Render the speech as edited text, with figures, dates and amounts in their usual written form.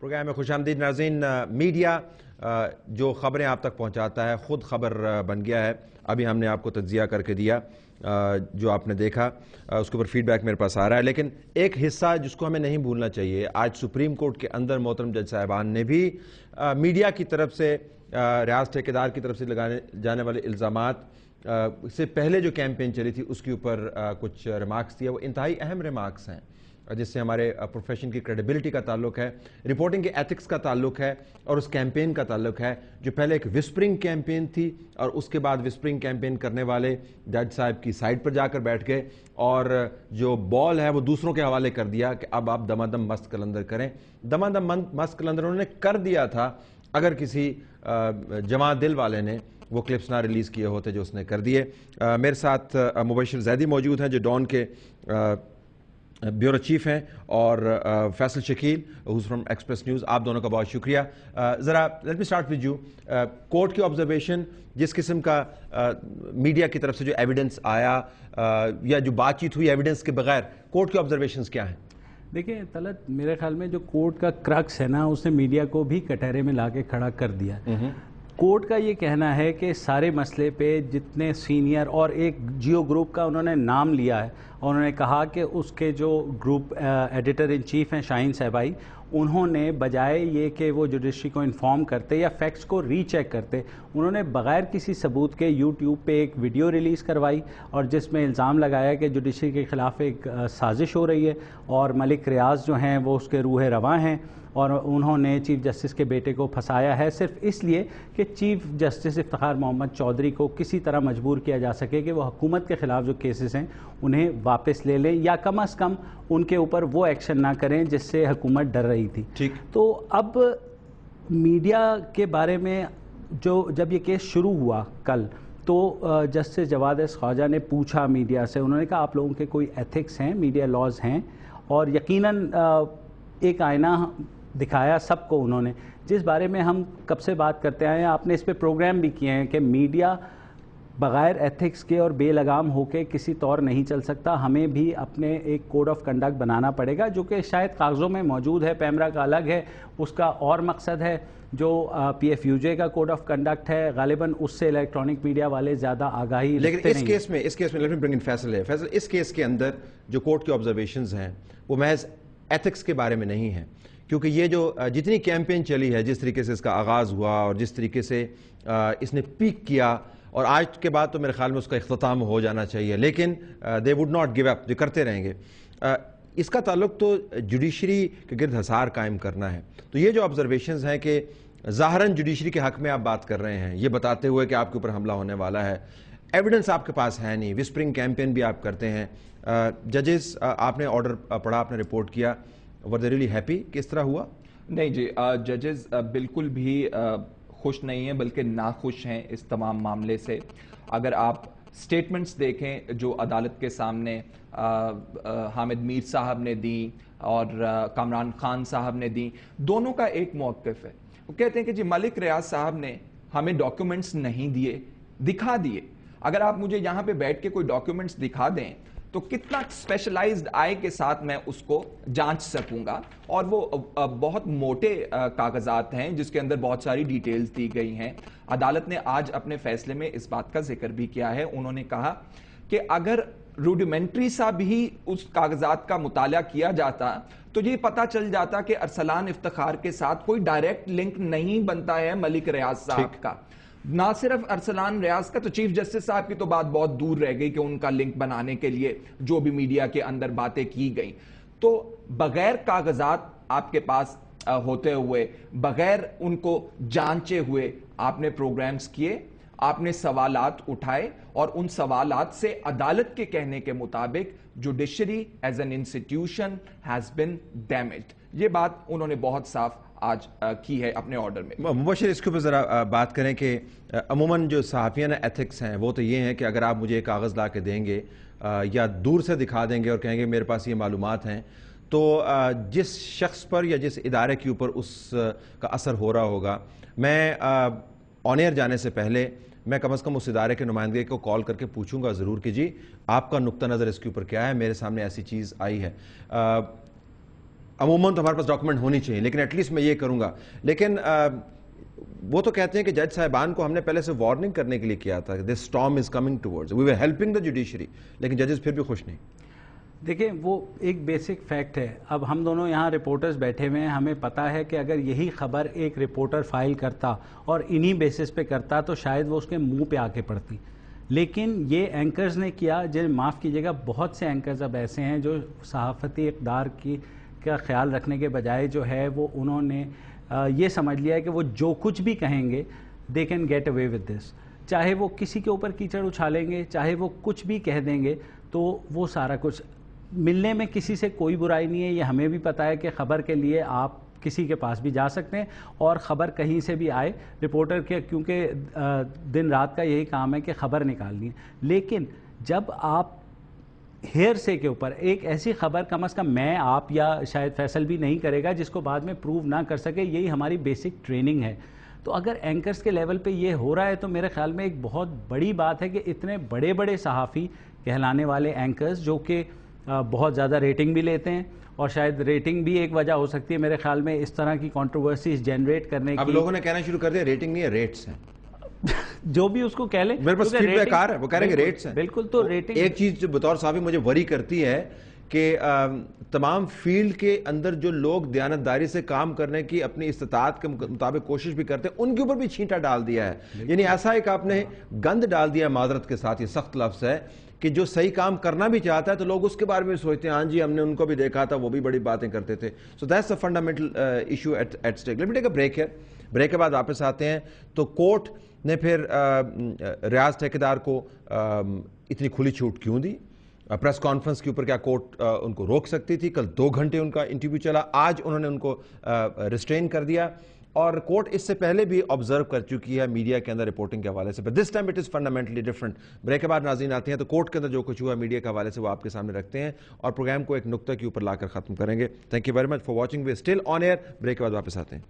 Programme میں خوش آمدید ناظرین. میڈیا جو خبریں آپ تک پہنچاتا ہے خود خبر بن گیا ہے. ابھی ہم نے آپ کو تجزیہ کر کے دیا, جو آپ نے دیکھا اس کے اوپر فیڈ بیک میرے پاس آ رہا ہے. لیکن ایک حصہ جس کو ہمیں نہیں بھولنا چاہیے, آج سپریم کورٹ کے اندر محترم جج صاحبان نے بھی میڈیا کی طرف سے, ریاض ٹھیکیدار کی طرف سے لگانے جانے والے الزامات سے پہلے جو کیمپین چلی تھی اس کے اوپر کچھ ریمارکس دیا. وہ انتہائی اہم ریمارکس ہیں جس سے ہمارے پروفیشن کی کریڈیبلٹی کا تعلق ہے, رپورٹنگ کے ایتھکس کا تعلق ہے, اور اس کیمپین کا تعلق ہے جو پہلے ایک وسپرنگ کیمپین تھی اور اس کے بعد وسپرنگ کیمپین کرنے والے جج صاحب کی سائٹ پر جا کر بیٹھ گئے اور جو بال ہے وہ دوسروں کے حوالے کر دیا کہ اب آپ دمادم مست قلندر کریں. دمادم مست قلندر انہوں نے کر دیا تھا اگر کسی جماعت دل والے نے وہ کلپس نہ ریلیز کیے ہوتے جو اس نے کر دیے. میرے ساتھ مبشر زیدی موجود ہیں جو ڈان کے بیورو چیف ہیں, اور Faisal Shakeel who's from express news. آپ دونوں کا بہت شکریہ. ذرا let me start with you. Court کی آبزرویشن, جس قسم کا میڈیا کی طرف سے جو ایویڈنس آیا یا جو بات چیت ہوئی ایویڈنس کے بغیر, کورٹ کی آبزرویشنز کیا ہیں؟ دیکھیں طلعت, میرے خیال میں جو کورٹ کا کرکس ہے نا, اس نے میڈیا کو بھی کٹہرے میں لا کے کھڑا کر دیا. کورٹ کا یہ کہنا ہے کہ سارے مسئلے پہ جتنے سینئر, اور ایک جیو گروپ کا انہوں نے نام لیا ہے, اور انہوں نے کہا کہ اس کے جو گروپ ایڈیٹر ان چیف ہیں شاہین صاحبائی, انہوں نے بجائے یہ کہ وہ جوڈیشری کو انفارم کرتے یا فیکٹس کو ری چیک کرتے, انہوں نے بغیر کسی ثبوت کے یوٹیوب پہ ایک ویڈیو ریلیز کروائی اور جس میں الزام لگایا کہ جوڈیشری کے خلاف ایک سازش ہو رہی ہے اور ملک ریاض جو ہیں وہ اس کے روح رواں ہیں, اور انہوں نے چیف جسٹس کے بیٹے کو پھنسایا ہے صرف اس لیے کہ چیف جسٹس افتخار محمد چودھری کو کسی طرح مجبور کیا جا سکے کہ وہ حکومت کے خلاف جو کیسز ہیں انہیں واپس لے لیں, یا کم از کم ان کے اوپر وہ ایکشن نہ کریں جس سے حکومت ڈر رہی تھی. تو اب میڈیا کے بارے میں جب یہ کیس شروع ہوا کل, تو جسٹس جواد ایس خواجہ نے پوچھا میڈیا سے, انہوں نے کہا آپ لوگوں کے کوئی ایتھکس ہیں, میڈیا لاز ہیں, اور یقیناً ایک آئینہ دکھایا سب کو انہوں نے, جس بارے میں ہم کب سے بات کرتے آئے ہیں. آپ نے اس پہ پروگرام بھی کیے ہیں کہ میڈیا بغیر ایتھکس کے اور بے لگام ہو کے کسی طور نہیں چل سکتا. ہمیں بھی اپنے ایک کوڈ آف کنڈکٹ بنانا پڑے گا جو کہ شاید کاغذوں میں موجود ہے, پیمرا کا الگ ہے, اس کا اور مقصد ہے. جو پی ایف یو جے کا کوڈ آف کنڈکٹ ہے غالباً اس سے الیکٹرانک میڈیا والے زیادہ آگاہی رکھتے نہیں. لیکن اس کیس میں لیٹ می برنگ ان فیصل ہے. فیصل, اس کیس کے اندر جو کورٹ کی آبزرویشنز ہیں وہ محض ایتھکس کے بارے میں نہیں ہیں, کیونکہ یہ جو جتنی کیمپین چلی ہے, جس طریقے سے اس کا آغاز ہوا اور جس طریقے سے اس نے پیک کیا, اور آج کے بعد تو میرے خیال میں اس کا اختتام ہو جانا چاہیے, لیکن they would not give up, جو کرتے رہیں گے. اس کا تعلق تو جوڈیشری کے گرد حصار قائم کرنا ہے. تو یہ جو آبزرویشنز ہیں کہ ظاہراً جوڈیشری کے حق میں آپ بات کر رہے ہیں, یہ بتاتے ہوئے کہ آپ کے اوپر حملہ ہونے والا ہے, ایویڈنس آپ کے پاس ہے نہیں, وسپرنگ کیمپین بھی آپ کرتے ہیں. ججز, آپ نے آرڈر پڑھا, آپ نے رپورٹ کیا, were they really happy کہ اس طرح ہوا؟ نہیں جی, ججز بالکل بھی خوش نہیں ہیں بلکہ ناخوش ہیں اس تمام معاملے سے. اگر آپ سٹیٹمنٹس دیکھیں جو عدالت کے سامنے حامد میر صاحب نے دی اور کامران خان صاحب نے دی, دونوں کا ایک موقف ہے. وہ کہتے ہیں کہ جی ملک ریاض صاحب نے ہمیں ڈاکیومنٹس نہیں دیے, دکھا دیے. اگر آپ مجھے یہاں پہ بیٹھ کے کوئی ڈاکیومنٹس دکھا دیں تو کتنا اسپیشلائزڈ آئی کے ساتھ میں اس کو جانچ سکوں گا, اور وہ بہت موٹے کاغذات ہیں جس کے اندر بہت ساری ڈیٹیلز دی گئی ہیں. عدالت نے آج اپنے فیصلے میں اس بات کا ذکر بھی کیا ہے. انہوں نے کہا کہ اگر روڈیمنٹری سا بھی اس کاغذات کا مطالعہ کیا جاتا تو یہ پتا چل جاتا کہ ارسلان افتخار کے ساتھ کوئی ڈائریکٹ لنک نہیں بنتا ہے ملک ریاض صاحب کا. نہ صرف ارسلان ریاض کا, تو چیف جسٹس صاحب کی تو بات بہت دور رہ گئی کہ ان کا لنک بنانے کے لیے جو بھی میڈیا کے اندر باتیں کی گئیں. تو بغیر کاغذات آپ کے پاس ہوتے ہوئے, بغیر ان کو جانچے ہوئے آپ نے پروگرامز کیے, آپ نے سوالات اٹھائے, اور ان سوالات سے عدالت کے کہنے کے مطابق judiciary as an institution has been damaged. یہ بات انہوں نے بہت صاف آج کی ہے اپنے آرڈر میں. مبشر, اس کے اوپر ذرا بات کریں کہ عموماً جو صحافیانہ ایتھکس ہیں وہ تو یہ ہیں کہ اگر آپ مجھے کاغذ لا کے دیں گے یا دور سے دکھا دیں گے اور کہیں گے میرے پاس یہ معلومات ہیں, تو جس شخص پر یا جس ادارے کے اوپر اس کا اثر ہو رہا ہوگا, میں آن ایئر جانے سے پہلے میں کم از کم اس ادارے کے نمائندگی کو کال کر کے پوچھوں گا ضرور کہ جی آپ کا نقطہ نظر اس کے اوپر کیا ہے, میرے سامنے ایسی چیز آئی ہے. عموماً تو ہمارے پاس ڈاکومنٹ ہونی چاہیے، لیکن ایٹ لیسٹ میں یہ کروں گا. لیکن وہ تو کہتے ہیں کہ جج صاحبان کو ہم نے پہلے سے وارننگ کرنے کے لیے کیا تھا کہ this storm is coming towards, we are helping the judiciary, لیکن ججز پھر بھی خوش نہیں. دیکھیں وہ ایک بیسک فیکٹ ہے. اب ہم دونوں یہاں رپورٹرز بیٹھے ہوئے ہیں، ہمیں پتہ ہے کہ اگر یہی خبر ایک رپورٹر فائل کرتا اور انہی بیسس پہ کرتا تو شاید وہ اس کے منہ پہ آ کے پڑتی. لیکن یہ اینکرز نے کیا، معاف کیجیے گا، بہت سے اینکرز اب ایسے ہیں جو صحافتی اقدار کا خیال رکھنے کے بجائے جو ہے وہ انہوں نے یہ سمجھ لیا ہے کہ وہ جو کچھ بھی کہیں گے they can get away with this. چاہے وہ کسی کے اوپر کیچڑ اچھالیں گے، چاہے وہ کچھ بھی کہہ دیں گے، تو وہ سارا کچھ ملنے میں کسی سے کوئی برائی نہیں ہے. یہ ہمیں بھی پتہ ہے کہ خبر کے لیے آپ کسی کے پاس بھی جا سکتے ہیں اور خبر کہیں سے بھی آئے، رپورٹر کے کیونکہ دن رات کا یہی کام ہے کہ خبر نکالنی ہے. لیکن جب آپ ہیئر سے کے اوپر ایک ایسی خبر، کم از کم میں، آپ یا شاید فیصل بھی نہیں کرے گا جس کو بعد میں پروو نہ کر سکے، یہی ہماری بیسک ٹریننگ ہے. تو اگر اینکرز کے لیول پہ یہ ہو رہا ہے تو میرے خیال میں ایک بہت بڑی بات ہے کہ اتنے بڑے بڑے صحافی کہلانے والے اینکرز جو کہ بہت زیادہ ریٹنگ بھی لیتے ہیں، اور شاید ریٹنگ بھی ایک وجہ ہو سکتی ہے میرے خیال میں اس طرح کی کنٹروورسیز جنریٹ کرنے کی. اب لوگوں نے کہنا شروع کر دیا ریٹنگ نہیں ہے، ریٹس ہیں. جو بھی اس کو کہہ لیں، میرے پاس فیڈ بیک آ رہا ہے، وہ کہہ رہے ہیں کہ ریٹس ہیں. بالکل. تو ریٹنگ ایک چیز جو بطور صحافی مجھے وری کرتی ہے کہ تمام فیلڈ کے اندر جو لوگ دیانتداری سے کام کرنے کی اپنی استطاعت کے مطابق کوشش بھی کرتے ہیں، ان کے اوپر بھی چھینٹا ڈال دیا ہے. یعنی ایسا ایک آپ نے گند ڈال دیا ہے، معذرت کے ساتھ یہ سخت لفظ ہے، کہ جو صحیح کام کرنا بھی چاہتا ہے تو لوگ اس کے بارے میں سوچتے ہیں ہاں جی ہم نے ان کو بھی دیکھا تھا، وہ بھی بڑی باتیں کرتے تھے. So that's a fundamental issue at stake. Let me take a break ہے. بریک کے بعد واپس آتے ہیں. تو کورٹ نے پھر ریاض ٹھیکیدار کو اتنی کھلی چھوٹ کیوں دی؟ پریس کانفرنس کے اوپر کیا کورٹ ان کو روک سکتی تھی؟ کل 2 گھنٹے ان کا انٹرویو چلا، آج انہوں نے ان کو ریسٹرین کر دیا. اور کورٹ اس سے پہلے بھی آبزرو کر چکی ہے میڈیا کے اندر رپورٹنگ کے حوالے سے، but this time it is fundamentally different. Break کے بعد ناظرین آتے ہیں تو کورٹ کے اندر جو کچھ ہوا میڈیا کے حوالے سے وہ آپ کے سامنے رکھتے ہیں اور پروگرام کو ایک نقطہ کے اوپر لا کر ختم کریں گے. Thank you very much for watching. We still on air. Break کے بعد واپس آتے ہیں.